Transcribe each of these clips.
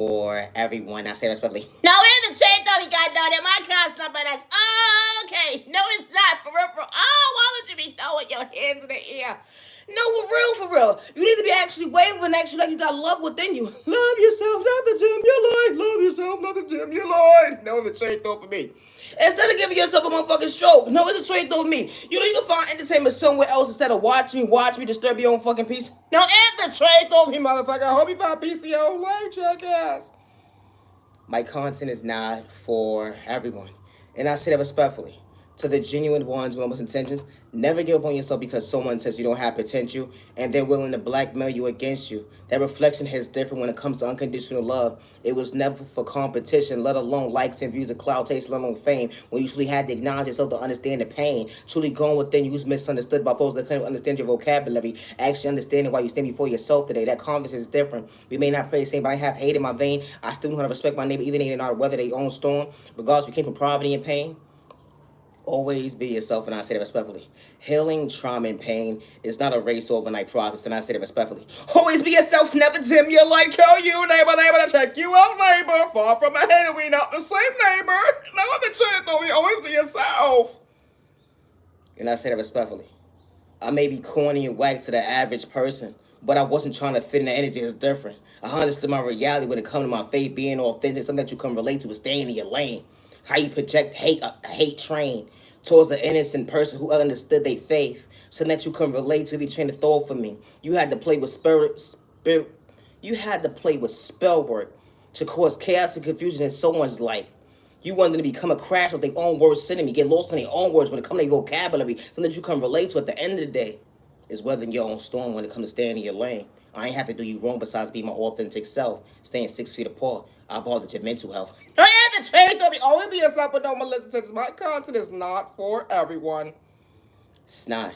for everyone. I say that respectfully. No, in the chat though, we got done. My car's not by us. Oh, okay. No, it's not. For real, for real. Oh, why would you be throwing your hands in the air? No, for real, for real. You need to be actually waving actually like you got love within you. Love yourself, not the dim your light. Love yourself, not the dim your light. No, the shade though for me. Instead of giving yourself a motherfucking stroke, no, it's a straight though with me. You know you can find entertainment somewhere else instead of watch me disturb your own fucking peace. No, and the trade though me, motherfucker. I hope you find peace in your own life, jackass. My content is not for everyone, and I say that respectfully. To the genuine ones with almost intentions, never give up on yourself because someone says you don't have potential and they're willing to blackmail you against you. That reflection is different when it comes to unconditional love. It was never for competition, let alone likes and views of cloud taste, let alone fame. When you truly had to acknowledge yourself to understand the pain. Truly going within you who's misunderstood by folks that couldn't understand your vocabulary. Actually understanding why you stand before yourself today. That conversation is different. We may not pray the same, but I have hate in my vein. I still know how to respect my neighbor, even if they know how to weather their own storm. Regardless if you came from poverty and pain. Always be yourself, and I say that respectfully. Healing, trauma, and pain is not a race or overnight process, and I say that respectfully. Always be yourself, never dim your light. Kill you, neighbor, to check you out, neighbor. Far from a hater, we not the same neighbor. No other trying to me. Always be yourself. And I say that respectfully. I may be corny and whack to the average person, but I wasn't trying to fit in the energy that's different. I understood my reality when it comes to my faith being authentic, something that you can relate to is staying in your lane. How you project hate, a hate train towards an innocent person who understood their faith, something that you can relate to. Be trained to throw for me. You had to play with spirit. You had to play with spell work to cause chaos and confusion in someone's life. You wanted them to become a crash with their own worst enemy, get lost in their own words when it comes to their vocabulary, something that you can relate to at the end of the day is weathering your own storm when it comes to staying in your lane. I ain't have to do you wrong besides be my authentic self, staying 6 feet apart. I bothered your mental health. I had to change up. Always be yourself, but don't listen to this. My content is not for everyone. It's not.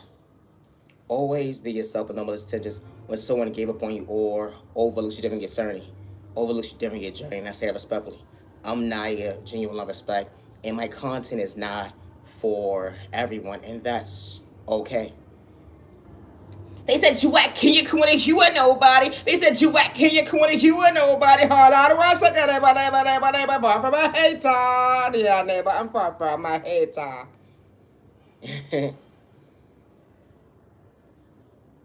Always be yourself, but no intentions when someone gave up on you or overlooks you during your journey. Overlooks you during your journey, and I say that respectfully. I'm Naya, genuine love, respect, and my content is not for everyone, and that's okay. They said you whack, can you corner, you are nobody. They said you whack, can you corner, you are nobody. Hold on, one second, neighbor, far from my hater. Yeah, neighbor, I'm far from my hater.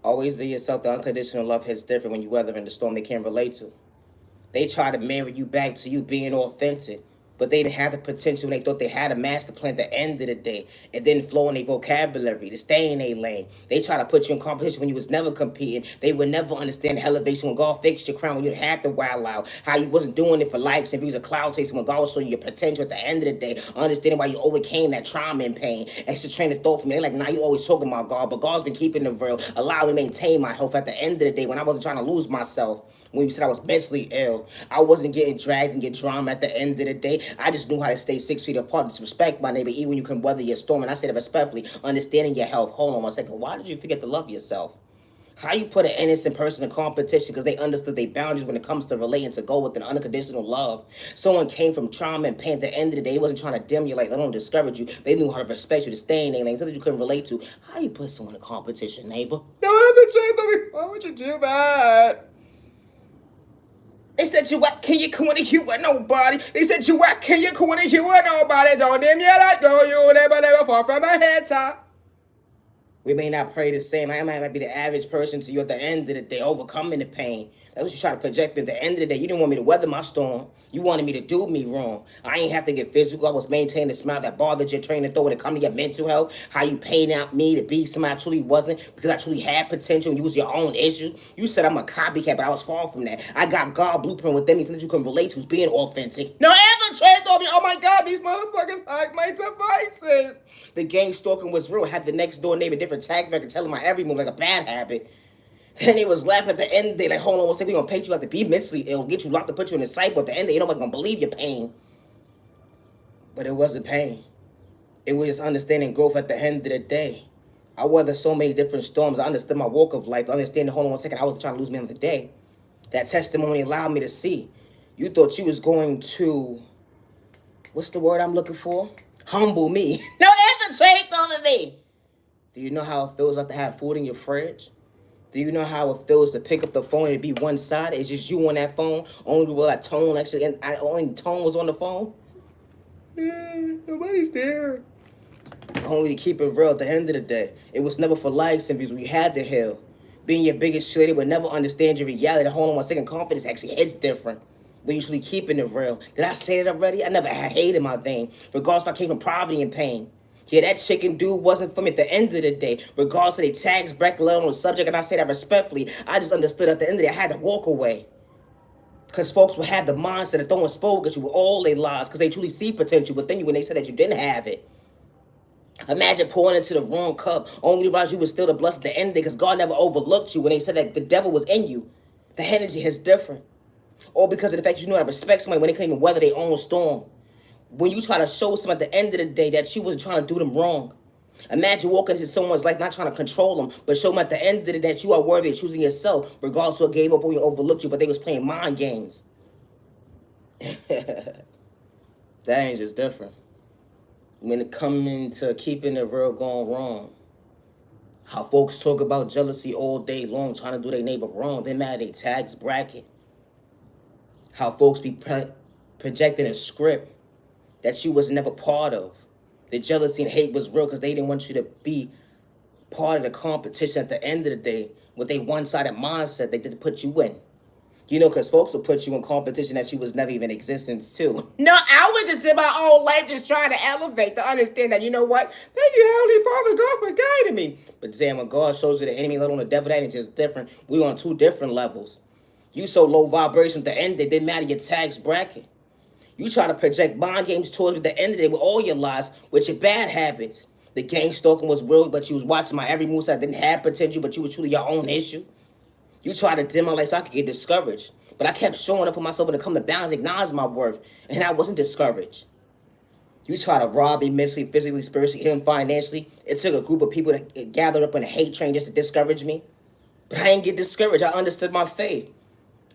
Always be yourself. The unconditional love hits different when you weather in the storm they can't relate to. They try to marry you back to you being authentic, but they didn't have the potential and they thought they had a master plan at the end of the day. It didn't flow in their vocabulary to stay in their lane. They try to put you in competition when you was never competing. They would never understand the elevation when God fixed your crown, when you didn't have to wild out. How you wasn't doing it for likes and views of cloud chasing when God was showing you your potential at the end of the day. Understanding why you overcame that trauma and pain. Extra train of thought for me. They're like, nah, you always talking about God, but God's been keeping it real. Allow me to maintain my health at the end of the day when I wasn't trying to lose myself. When you said I was mentally ill, I wasn't getting dragged and get drama at the end of the day. I just knew how to stay 6 feet apart, disrespect my neighbor, even when you can weather your storm. And I said it respectfully, understanding your health. Hold on one second. Why did you forget to love yourself? How you put an innocent person in competition because they understood their boundaries when it comes to relating to go with an unconditional love. Someone came from trauma and pain. At the end of the day, they wasn't trying to dim you, like, they don't discourage you. They knew how to respect you, to stay in their lane, something you couldn't relate to. How you put someone in competition, neighbor? No, why would you do that? They said you whack, can you corner, you were nobody. They said you whack, can you corner, you were nobody. Don't name you like go, you never far from my head top. We may not pray the same. I might be the average person to you at the end of the day, overcoming the pain. That's what you try to project me. At the end of the day, you didn't want me to weather my storm. You wanted me to do me wrong. I ain't have to get physical. I was maintaining the smile that bothered your train of thought when it come to your mental health. How you paid out me to be somebody I truly wasn't because I truly had potential and you was your own issue. You said I'm a copycat, but I was far from that. I got God blueprint within me, something that you can relate to who's being authentic. No ever trade on me. Oh my God, these motherfuckers hack my devices. The gang stalking was real. Had the next door neighbor different tags back and telling my every move like a bad habit. Then they was laughing at the end of the day, like, hold on, one second, we gonna paint you out to be mentally ill, get you locked up, put you in the psych, but at the end of the day, nobody gonna believe your pain. But it wasn't pain. It was just understanding growth at the end of the day. I weathered so many different storms. I understood my walk of life. I understand, hold on one second, I wasn't trying to lose me on the day. That testimony allowed me to see. You thought you was going to, what's the word I'm looking for? Humble me. No, ever trade over me. Do you know how it feels like to have food in your fridge? Do you know how it feels to pick up the phone and it be one side? It's just you on that phone. Only where that tone actually, and only tone was on the phone. Nobody's there. Only to keep it real, at the end of the day, it was never for likes and views. We had to heal. Being your biggest cheerleader would never understand your reality. Hold on 1 second, confidence actually hits different. We're usually keeping it real. Did I say it already? I never had hate in my vein, regardless if I came from poverty and pain. Yeah, that chicken dude wasn't for me at the end of the day. Regardless of the tags, bracket, on the subject, and I say that respectfully, I just understood at the end of the day, I had to walk away. Because folks would have the mindset of throwing spoke at you with all their lies, because they truly see potential within you when they said that you didn't have it. Imagine pouring into the wrong cup, only to realize you were still the blessed at the end because God never overlooked you when they said that the devil was in you. The energy is different. Or because of the fact that you know how to respect somebody when they can't even weather their own storm. When you try to show someone at the end of the day that you wasn't trying to do them wrong. Imagine walking into someone's life not trying to control them, but show them at the end of the day that you are worthy of choosing yourself, regardless of what gave up or you overlooked you, but they was playing mind games. That ain't just different. When it coming to keeping it real going wrong. How folks talk about jealousy all day long, trying to do their neighbor wrong. They mad at their tags bracket. How folks be projecting a script that you was never part of. The jealousy and hate was real because they didn't want you to be part of the competition at the end of the day with a one-sided mindset they did put you in. You know, because folks will put you in competition that you was never even in existence too. No, I was just in my own life just trying to elevate to understand that, you know what? Thank you, Heavenly Father God, for guiding me. But damn, when God shows you the enemy, let on the devil, that ain't just different. We on two different levels. You so low vibration at the end, it didn't matter your tags bracket. You try to project mind games towards me at the end of the day with all your lies, with your bad habits. The gang stalking was real, but you was watching my every move, so I didn't have potential, but you was truly your own issue. You tried to dim my light so I could get discouraged. But I kept showing up for myself when it come to balance, acknowledge my worth, and I wasn't discouraged. You try to rob me mentally, physically, spiritually, and financially. It took a group of people that gathered up on a hate train just to discourage me. But I didn't get discouraged. I understood my faith.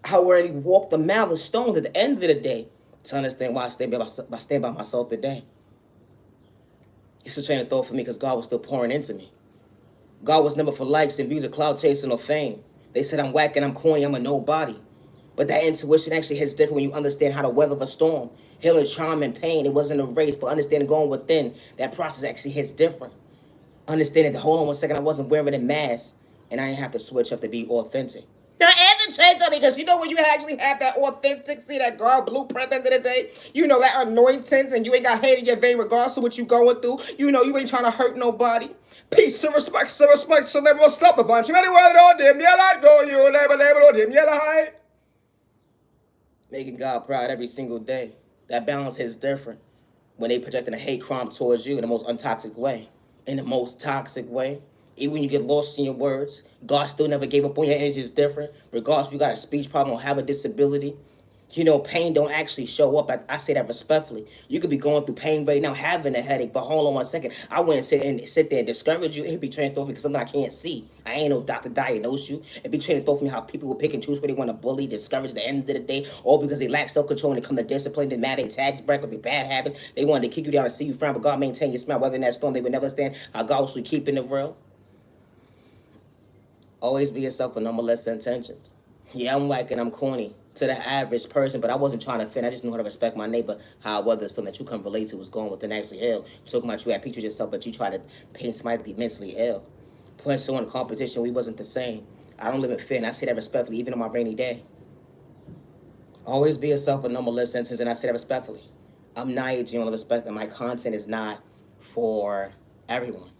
I already walked the mile of stones at the end of the day to understand why I stand by myself today. It's a train of thought for me because God was still pouring into me. God was never for likes and views or cloud chasing or fame. They said I'm whack and I'm corny, I'm a nobody. But that intuition actually hits different when you understand how to weather a storm. Healing, charm, and pain. It wasn't a race, but understanding going within, that process actually hits different. Understanding that, hold on 1 second, I wasn't wearing a mask, and I didn't have to switch up to be authentic. Now, and the truth though, because you know when you actually have that authentic, see that God blueprint at the end of the day, you know that anointings, and you ain't got hate in your vein regardless of what you going through. You know you ain't trying to hurt nobody. Peace and respect, so never stop a bunch. You ready word on them, yeah, let go, you never on them, yeah, hi. Making God proud every single day. That balance is different when they projecting a hate crime towards you in the most untoxic way. In the most toxic way. Even when you get lost in your words, God still never gave up on your energy. Is different. Regardless if you got a speech problem or have a disability. You know, pain don't actually show up. I say that respectfully. You could be going through pain right now, having a headache, but hold on 1 second. I wouldn't sit there and discourage you. It'd be trying to throw me because something I can't see. I ain't no doctor diagnose you. It'd be trying to throw for me how people will pick and choose where they want to bully, discourage at the end of the day, all because they lack self-control when it comes to discipline. They mad at tags break with their bad habits. They wanted to kick you down and see you frown, but God maintain your smile. Whether in that storm, they would never understand how God was keeping it real. Always be yourself with no malicious intentions. Yeah, I'm whack and I'm corny to the average person, but I wasn't trying to offend. I just knew how to respect my neighbor, how I weathered something that you can relate to was going within actually hell. You're talking about you had pictures yourself, but you try to paint somebody to be mentally ill. Putting someone in competition, we wasn't the same. I don't live in fear, and I say that respectfully, even on my rainy day. Always be yourself with no malicious intentions, and I say that respectfully. I'm naive to you on the respect that my content is not for everyone.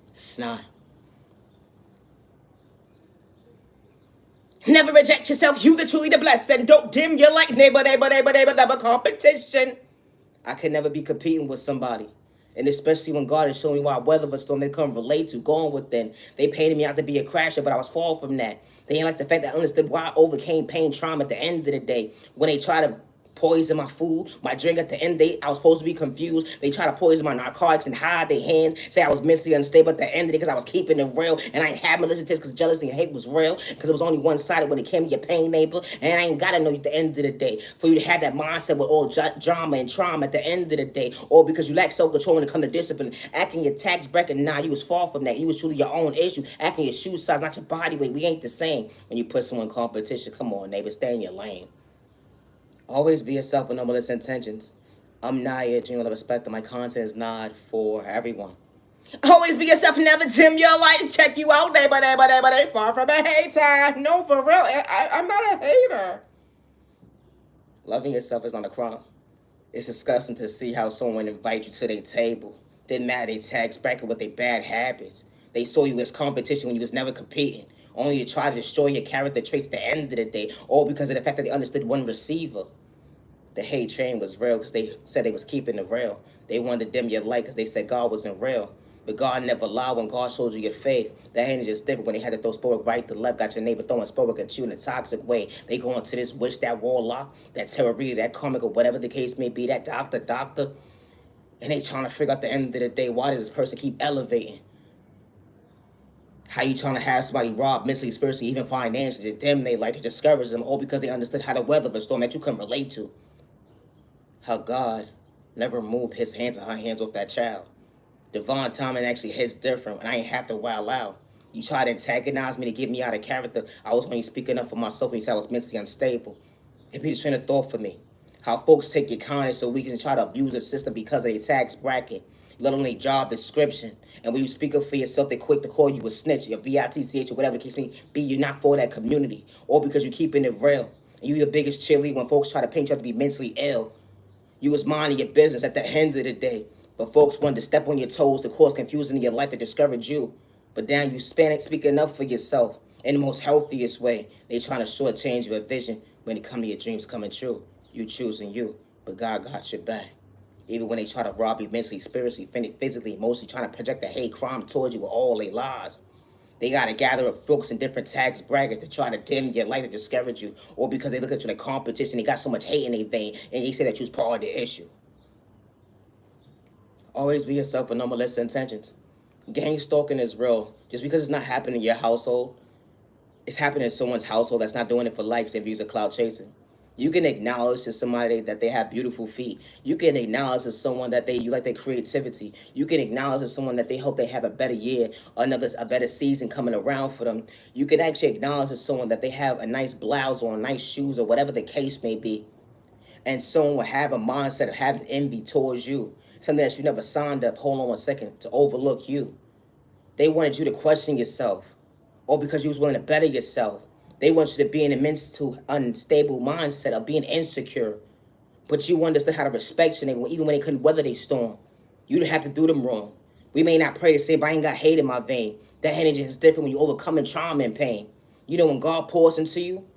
It's not. Never reject yourself, you the truly the blessed, and don't dim your light, neighbor, never competition. I could never be competing with somebody. And especially when God is showing me why I weather a storm they couldn't relate to, going within. They painted me out to be a crasher, but I was far from that. They ain't like the fact that I understood why I overcame pain, trauma at the end of the day. When they try to poison my food, my drink. At the end of the day, I was supposed to be confused. They try to poison my narcotics and hide their hands, say I was mentally unstable at the end of the day because I was keeping it real, and I ain't had malicious tests because jealousy and hate was real, because it was only one-sided when it came to your pain neighbor, and I ain't gotta know you at the end of the day for you to have that mindset with all drama and trauma at the end of the day, or because you lack self-control when it comes to discipline, acting your tax bracket. Nah, you was far from that. You was truly your own issue, acting your shoe size, not your body weight. We ain't the same when you put someone in competition. Come on, neighbor, stay in your lane. Always be yourself with no malicious intentions. I'm Naya, genuine respect that my content is not for everyone. Always be yourself, never dim your light. Check you out, neighbor, far from a hater. No, for real, I'm not a hater. Loving yourself is not a crime. It's disgusting to see how someone invites you to their table. They mad at their tax bracket with their bad habits. They saw you as competition when you was never competing, only to try to destroy your character traits at the end of the day, all because of the fact that they understood one receiver. The hate train was real because they said they was keeping it real. They wanted to dim your light because they said God wasn't real. But God never lied when God showed you your faith. That energy is different when they had to throw Spork right to left, got your neighbor throwing Spork at you in a toxic way. They go into this witch, that warlock, that terror reader, that comic, or whatever the case may be, that doctor. And they trying to figure out the end of the day, why does this person keep elevating? How you trying to have somebody rob mentally, spiritually, even financially, to dim they light, to discourage them, all because they understood how to weather the storm that you couldn't relate to. How God never moved his hands or her hands off that child. Divine timing actually hits different, and I ain't have to wow out. You try to antagonize me to get me out of character. I was only speaking up for myself when you said I was mentally unstable. It be the train of thought for me. How folks take your kindness so we can try to abuse the system because of their tax bracket, let alone their job description. And when you speak up for yourself, they're quick to call you a snitch, your BITCH, or whatever the case may be. You're not for that community, or because you're keeping it real. And you're the biggest cheerleader when folks try to paint you out to be mentally ill. You was minding your business at the end of the day, but folks wanted to step on your toes to cause confusion in your life to discourage you. But now you speaking up for yourself in the most healthiest way. They trying to shortchange your vision when it comes to your dreams coming true. You choosing you, but God got your back. Even when they try to rob you mentally, spiritually, physically, emotionally, trying to project a hate crime towards you with all their lies. They got to gather up folks in different tax brackets to try to dim your life to discourage you, or because they look at you like competition, they got so much hate in their vein, and they say that you was part of the issue. Always be yourself with no malicious intentions. Gang stalking is real. Just because it's not happening in your household, it's happening in someone's household that's not doing it for likes and views of clout chasing. You can acknowledge to somebody that they have beautiful feet. You can acknowledge to someone that you like their creativity. You can acknowledge to someone that they hope they have a better year, or a better season coming around for them. You can actually acknowledge to someone that they have a nice blouse or nice shoes or whatever the case may be. And someone will have a mindset of having envy towards you. Something that you never signed up, hold on one second, to overlook you. They wanted you to question yourself, or because you was willing to better yourself. They want you to be in a mental unstable mindset of being insecure. But you understood how to respect your neighbor, even when they couldn't weather their storm. You didn't have to do them wrong. We may not pray the same, but I ain't got hate in my vein. That energy is different when you overcoming trauma and pain. You know, when God pours into you,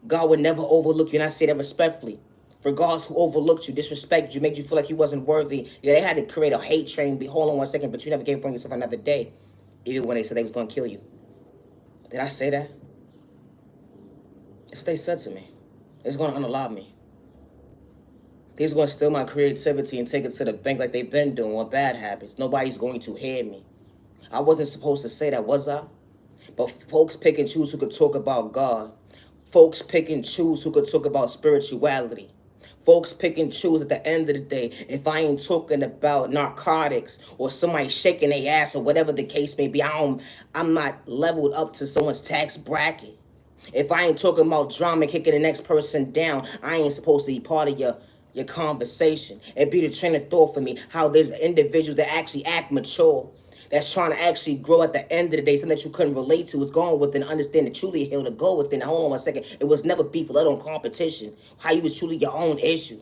God would never overlook you, and I say that respectfully. Regardless who overlooked you, disrespected you, made you feel like you wasn't worthy. Yeah, they had to create a hate train. Hold on one second, but you never gave up on yourself another day, even when they said they was going to kill you. Did I say that? That's what they said to me. It's going to unalive me. They're going to steal my creativity and take it to the bank like they've been doing with bad habits. Nobody's going to hear me. I wasn't supposed to say that, was I? But folks pick and choose who could talk about God. Folks pick and choose who could talk about spirituality. Folks pick and choose at the end of the day. If I ain't talking about narcotics or somebody shaking their ass or whatever the case may be, I'm not leveled up to someone's tax bracket. If I ain't talking about drama kicking the next person down, I ain't supposed to be part of your conversation. It be the train of thought for me, how there's individuals that actually act mature, that's trying to actually grow at the end of the day, something that you couldn't relate to, is going within, understand that truly heal to go within. Hold on one second. It was never beef, let alone competition. How you was truly your own issue.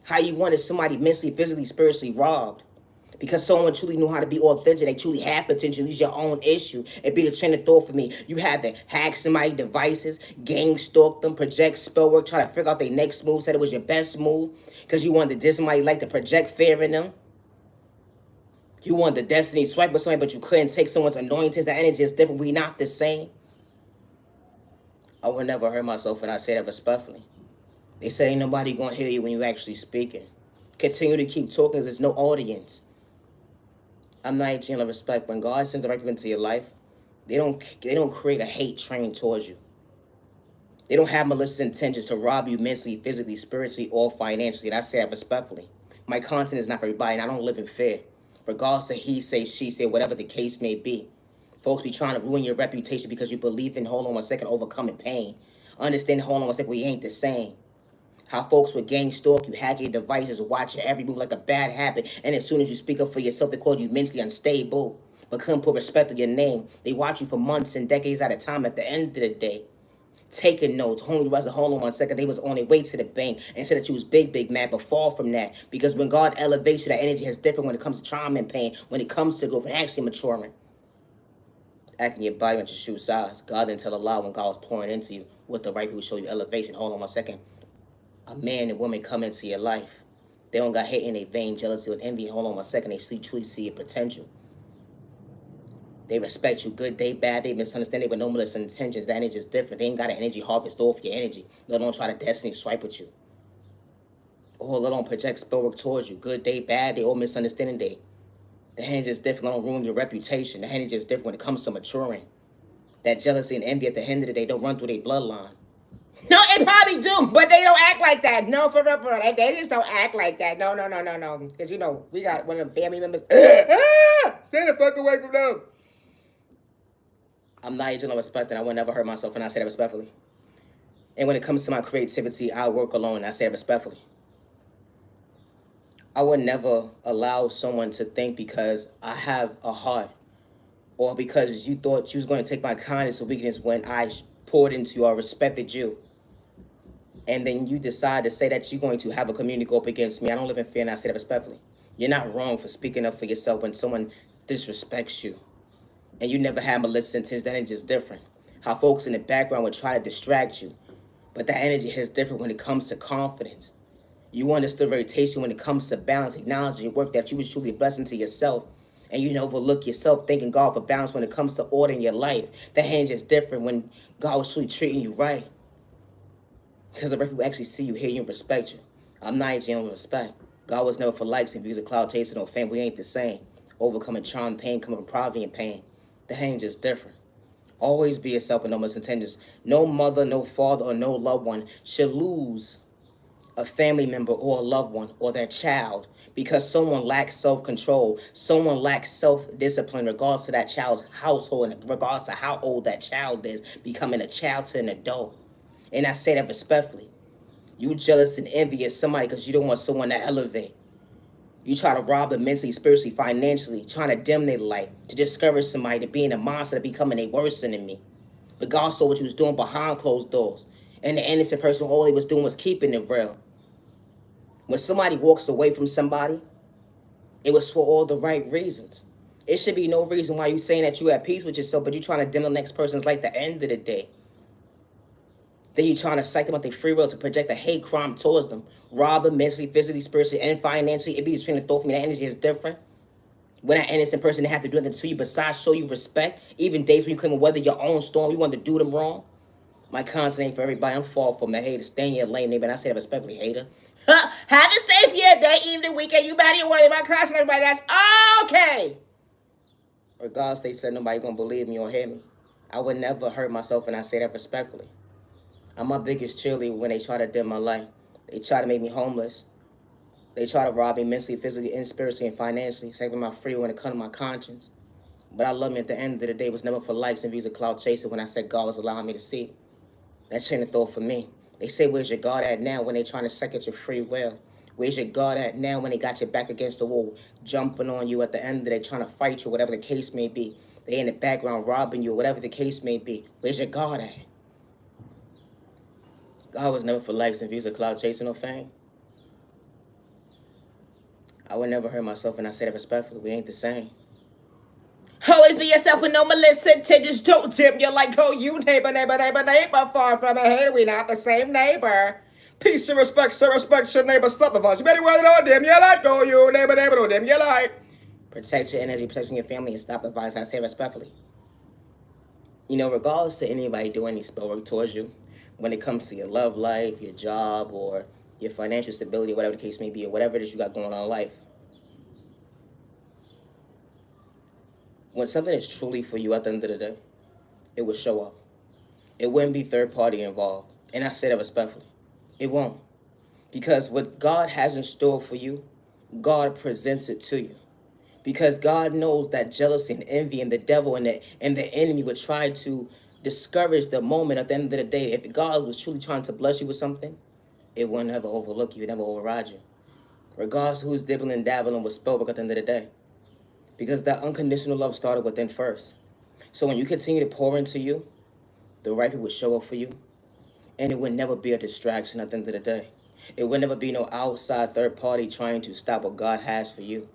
How you wanted somebody mentally, physically, spiritually robbed. Because someone truly knew how to be authentic, they truly had potential. It's your own issue. It be the train of thought for me. You had to hack somebody's devices, gang stalk them, project spell work, try to figure out their next move, said it was your best move, because you wanted to diss somebody, like to project fear in them. You wanted the destiny swipe with somebody, but you couldn't take someone's anointings. The energy is different. We not the same. I would never hurt myself, and I say that respectfully. They say ain't nobody gonna hear you when you actually speaking. Continue to keep talking because there's no audience. I'm not teaching respect. When God sends the right people into your life, they don't create a hate train towards you. They don't have malicious intentions to rob you mentally, physically, spiritually, or financially. And I say that respectfully. My content is not for everybody, and I don't live in fear. Regardless of he say, she say, whatever the case may be. Folks be trying to ruin your reputation because you believe in, hold on one second, overcoming pain. Understand, hold on one second, we ain't the same. How folks with gang stalk you, hack your devices, watch your every move like a bad habit, and as soon as you speak up for yourself, they call you mentally unstable. But couldn't put respect on your name. They watch you for months and decades at a time. At the end of the day, taking notes, only was hold on one second, they was on their way to the bank and said that you was big mad, but fall from that. Because when God elevates you, that energy is different when it comes to trauma and pain, when it comes to growth and actually maturing. Acting your body with your shoe size. God didn't tell a lie when God was pouring into you. What the right people show you elevation. Hold on one second. A man and woman come into your life. They don't got hate in their vein, jealousy, and envy. Hold on one second. They truly see your potential. They respect you, good day, bad day, misunderstanding with no malicious intentions. That energy is different. They ain't got an energy harvest off your energy. Let alone try to destiny swipe with you. Or let alone project spell work towards you. Good day, bad day, or misunderstanding day. The energy is different. Let alone ruin your reputation. The energy is different when it comes to maturing. That jealousy and envy at the end of the day don't run through their bloodline. No, it probably do, but they don't act like that. No, for real. They just don't act like that. No. Because, we got one of them family members. Stay the fuck away from them. I'm not agent of respect, and I would never hurt myself, and I say that respectfully. And when it comes to my creativity, I work alone, and I say that respectfully. I would never allow someone to think because I have a heart or because you thought you was going to take my kindness or weakness when I poured into you or respected you. And then you decide to say that you're going to have a community go up against me. I don't live in fear, and I say that respectfully. You're not wrong for speaking up for yourself when someone disrespects you. And you never had malicious intentions. That energy is different. How folks in the background would try to distract you. But that energy is different when it comes to confidence. You understood rotation when it comes to balance, acknowledging your work that you was truly a blessing to yourself. And you overlook yourself, thanking God for balance when it comes to order in your life. That energy is different when God was truly treating you right. Because the right people actually see you, hear you, and respect you. I'm not aging with respect. God was never for likes and views of cloud chasing or fame. We ain't the same. Overcoming trauma, pain, coming from poverty and pain. The hang is different. Always be yourself with no misintentions. No mother, no father, or no loved one should lose a family member or a loved one or their child because someone lacks self-control, someone lacks self-discipline regardless to that child's household and regardless to how old that child is, becoming a child to an adult. And I say that respectfully. You jealous and envious somebody because you don't want someone to elevate. You try to rob them mentally, spiritually, financially, trying to dim their light, to discourage somebody to being a monster, to becoming a worse than me. But God saw what you was doing behind closed doors. And the innocent person, all he was doing was keeping it real. When somebody walks away from somebody, it was for all the right reasons. It should be no reason why you saying that you at peace with yourself, but you trying to dim the next person's light at the end of the day. Then you trying to psych them out their free will to project a hate crime towards them. Rob them mentally, physically, spiritually, and financially. It be just trying to throw for me. That energy is different. When that innocent person didn't have to do anything to you besides show you respect. Even days when you couldn't weather your own storm, you wanted to do them wrong. My content ain't for everybody. I'm far from the hater. Stay in your lane, neighbor. And I say that respectfully, hater. Have a safe year, day, evening, weekend. You better not worry about content, everybody. That's okay. Regardless, they said nobody gonna believe me or hear me. I would never hurt myself, and I say that respectfully. I'm my biggest cheerleader when they try to dim my light. They try to make me homeless. They try to rob me mentally, physically, and spiritually, and financially, saving my free when it comes to my conscience. But I love me at the end of the day. It was never for likes and views of cloud chasing when I said God was allowing me to see. That chain of thought for me. They say, where's your God at now when they trying to second your free will? Where's your God at now when they got your back against the wall, jumping on you at the end of the day, trying to fight you, whatever the case may be? They in the background robbing you, whatever the case may be. Where's your God at? God was never for likes and views of cloud chasing or fame. I would never hurt myself, and I say that respectfully. We ain't the same. Always be yourself with no malicious intentions. Don't dim your light. Go you neighbor, far from a hater. We not the same neighbor. Peace and respect, sir. Respect your neighbor. Stop the voice. You better wear it on. Dim your light. Go you neighbor, don't dim your light. Protect your energy, protect your family, and stop the violence. I say respectfully. Regardless to anybody doing any spell work towards you, when it comes to your love life, your job, or your financial stability, whatever the case may be, or whatever it is you got going on in life. When something is truly for you at the end of the day, it will show up. It wouldn't be third party involved. And I say that respectfully. It won't. Because what God has in store for you, God presents it to you. Because God knows that jealousy and envy and the devil and the enemy would try to discourage the moment at the end of the day. If God was truly trying to bless you with something, it would never overlook you, it never override you. Regardless of who's dibbling and dabbling with Spellbook at the end of the day. Because that unconditional love started within first. So when you continue to pour into you, the right people will show up for you. And it would never be a distraction at the end of the day. It would never be no outside third party trying to stop what God has for you.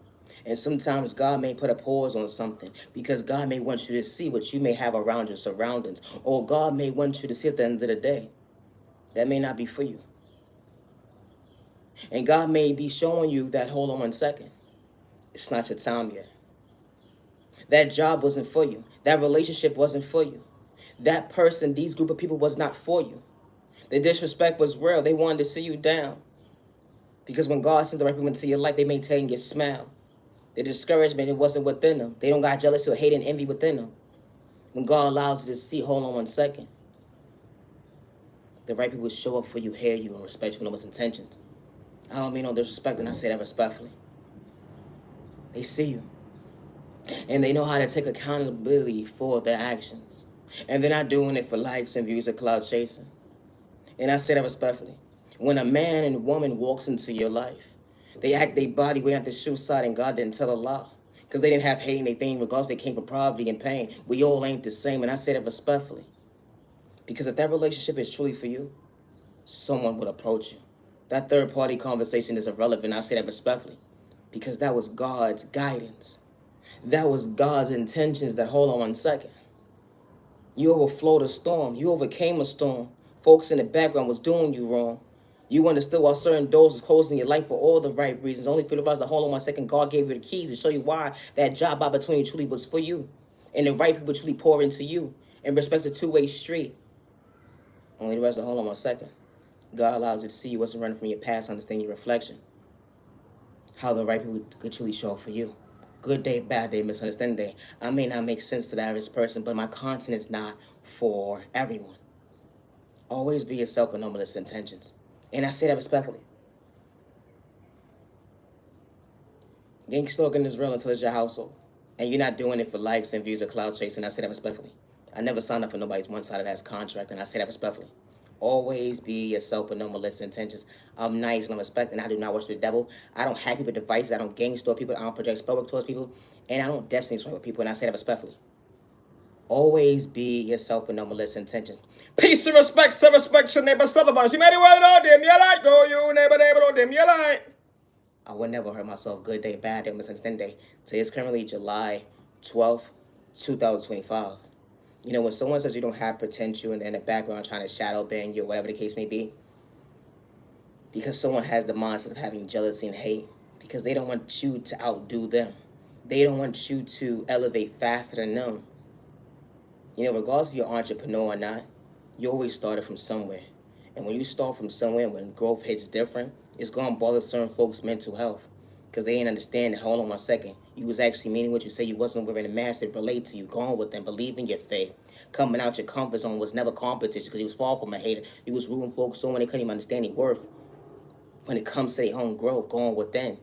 And sometimes God may put a pause on something because God may want you to see what you may have around your surroundings. Or God may want you to see at the end of the day. That may not be for you. And God may be showing you that, hold on 1 second. It's not your time yet. That job wasn't for you. That relationship wasn't for you. That person, these group of people was not for you. The disrespect was real. They wanted to see you down. Because when God sent the right people into your life, they maintain your smile. The discouragement, it wasn't within them. They don't got jealousy or hate and envy within them. When God allows you to see, hold on 1 second. The right people will show up for you, hear you, and respect you with those intentions. I don't mean no disrespect, and I say that respectfully. They see you. And they know how to take accountability for their actions. And they're not doing it for likes and views or cloud chasing. And I say that respectfully. When a man and woman walks into your life, they act their body weight at the shoe side, and God didn't tell a lie. Because they didn't have hate in their thing, regardless they came from poverty and pain. We all ain't the same, and I say that respectfully. Because if that relationship is truly for you, someone would approach you. That third party conversation is irrelevant. I say that respectfully. Because that was God's guidance. That was God's intentions that, hold on 1 second. You overflowed a storm. You overcame a storm. Folks in the background was doing you wrong. You understood while certain doors was closing your life for all the right reasons. Only for the rest of the hold on 1 second, God gave you the keys to show you why that job opportunity truly was for you. And the right people truly pour into you. And respect a two-way street. Only the rest of the hold on 1 second. God allows you to see you wasn't running from your past, understand your reflection. How the right people could truly show up for you. Good day, bad day, misunderstanding day. I may not make sense to the average person, but my content is not for everyone. Always be yourself with no malicious intentions. And I say that respectfully. Gang stalking is real until it's your household. And you're not doing it for likes and views or cloud chasing. I say that respectfully. I never signed up for nobody's one-sided ass contract, and I say that respectfully. Always be yourself with no malicious intentions. I'm nice and I'm respecting. I do not worship the devil. I don't hack people devices. I don't gang store people. I don't project spellbook towards people. And I don't destiny swipe with people. And I say that respectfully. Always be yourself with no malicious intentions. Peace and respect. Self respect your neighbor. Stuff about you. Many well don't dim your light. Go you neighbor don't dim your light. I would never hurt myself. Good day, bad day, misunderstanding day. Today is currently July 12th, 2025. You know, when someone says you don't have potential and they're in the background trying to shadow ban you or whatever the case may be, because someone has the mindset of having jealousy and hate, because they don't want you to outdo them. They don't want you to elevate faster than them. You know, regardless if you're an entrepreneur or not, you always started from somewhere. And when you start from somewhere, when growth hits different, it's going to bother certain folks' mental health. Because they ain't understand that, hold on 1 second, you was actually meaning what you say. You wasn't wearing a mask that relate to you, going with them, believing your faith. Coming out your comfort zone was never competition because you was far from a hater. You was rooting folks so when they couldn't even understand their worth. When it comes to their own growth, going within,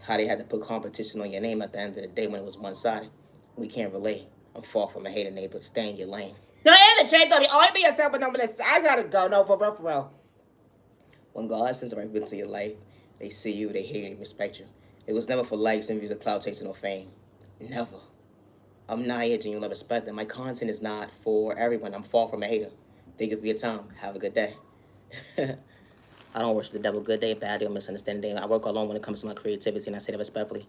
how they had to put competition on your name at the end of the day when it was one-sided. We can't relate. I'm far from a hater neighbor. Stay in your lane. No, and the change of always be yourself, but no, but I gotta go. No, for real. When God sends the right people into your life, they see you, they hear you, they respect you. It was never for likes and views of cloud chasing or fame. Never. I'm not here to genuinely respect them. My content is not for everyone. I'm far from a hater. Thank you for your time. Have a good day. I don't worship the devil. Good day, bad day, or misunderstanding day. I work alone when it comes to my creativity, and I say that respectfully.